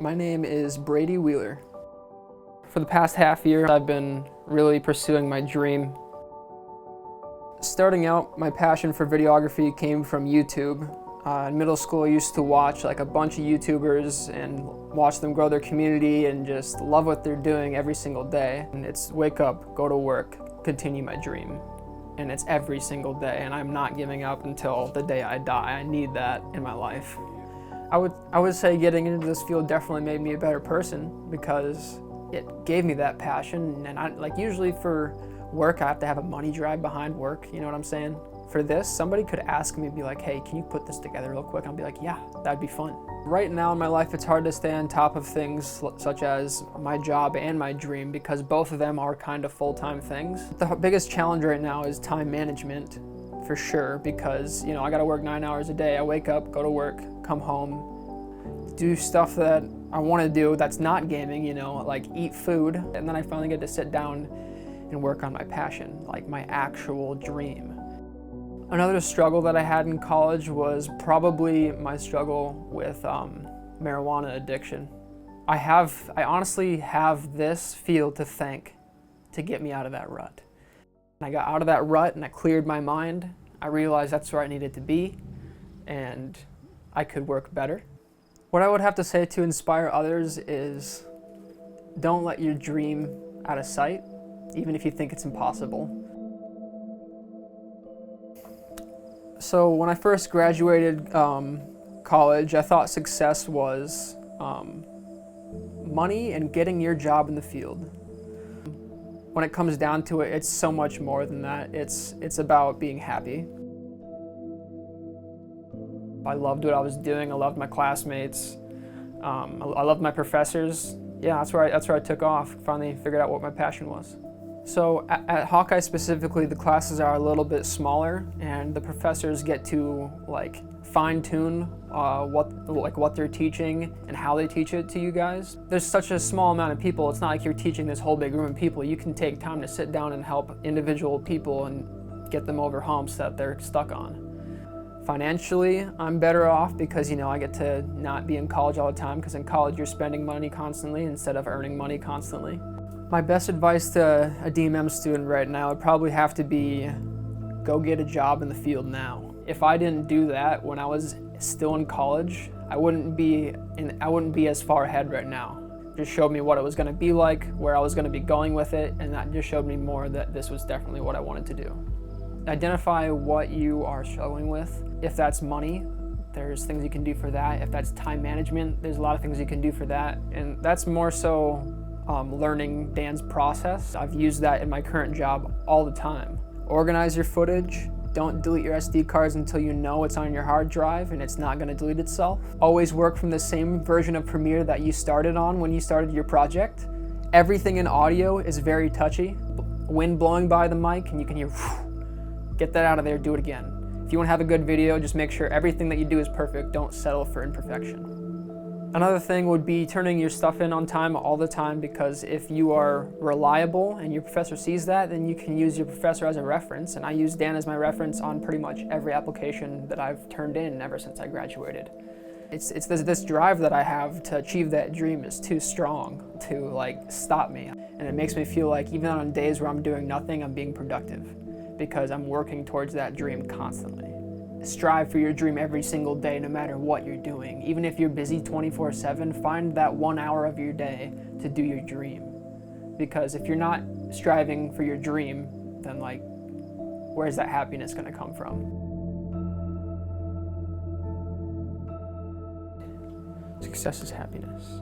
My name is Brady Wheeler. For the past half year, I've been really pursuing my dream. Starting out, my passion for videography came from YouTube. In middle school, I used to watch like a bunch of YouTubers and watch them grow their community and just love what they're doing every single day. And it's wake up, go to work, continue my dream. And it's every single day, and I'm not giving up until the day I die. I need that in my life. I would say getting into this field definitely made me a better person because it gave me that passion. And usually for work, I have to have a money drive behind work, you know what I'm saying? For this, somebody could ask me, be like, hey, can you put this together real quick? And I'll be like, yeah, that'd be fun. Right now in my life, it's hard to stay on top of things such as my job and my dream because both of them are kind of full-time things. The biggest challenge right now is time management, for sure, because I gotta work 9 hours a day. I wake up, go to work, come home, do stuff that I wanna do that's not gaming, like eat food, and then I finally get to sit down and work on my passion, like my actual dream. Another struggle that I had in college was probably my struggle with marijuana addiction. I honestly have this field to thank to get me out of that rut. I got out of that rut and I cleared my mind. I realized that's where I needed to be and I could work better. What I would have to say to inspire others is don't let your dream out of sight, even if you think it's impossible. So when I first graduated college, I thought success was money and getting your job in the field. When it comes down to it, it's so much more than that. It's about being happy. I loved what I was doing. I loved my classmates. I loved my professors. Yeah, that's where I took off. Finally figured out what my passion was. So at Hawkeye specifically, the classes are a little bit smaller, and the professors get to fine-tune what they're teaching and how they teach it to you guys. There's such a small amount of people. It's not like you're teaching this whole big room of people. You can take time to sit down and help individual people and get them over humps that they're stuck on. Financially, I'm better off because I get to not be in college all the time, because in college you're spending money constantly instead of earning money constantly. My best advice to a DMM student right now would probably have to be go get a job in the field now. If I didn't do that when I was still in college, I wouldn't be as far ahead right now. It just showed me what it was going to be like, where I was going to be going with it, and that just showed me more that this was definitely what I wanted to do. Identify what you are struggling with. If that's money, there's things you can do for that. If that's time management, there's a lot of things you can do for that. And that's more so learning Dan's process. I've used that in my current job all the time. Organize your footage. Don't delete your SD cards until you know it's on your hard drive and it's not going to delete itself. Always work from the same version of Premiere that you started on when you started your project. Everything in audio is very touchy. Wind blowing by the mic and you can hear, get that out of there, do it again. If you want to have a good video, just make sure everything that you do is perfect. Don't settle for imperfection. Another thing would be turning your stuff in on time all the time, because if you are reliable and your professor sees that, then you can use your professor as a reference. And I use Dan as my reference on pretty much every application that I've turned in ever since I graduated. It's this drive that I have to achieve that dream is too strong to stop me. And it makes me feel like even on days where I'm doing nothing, I'm being productive because I'm working towards that dream constantly. Strive for your dream every single day, no matter what you're doing. Even if you're busy 24/7, find that 1 hour of your day to do your dream. Because if you're not striving for your dream, then where's that happiness gonna come from? Success is happiness.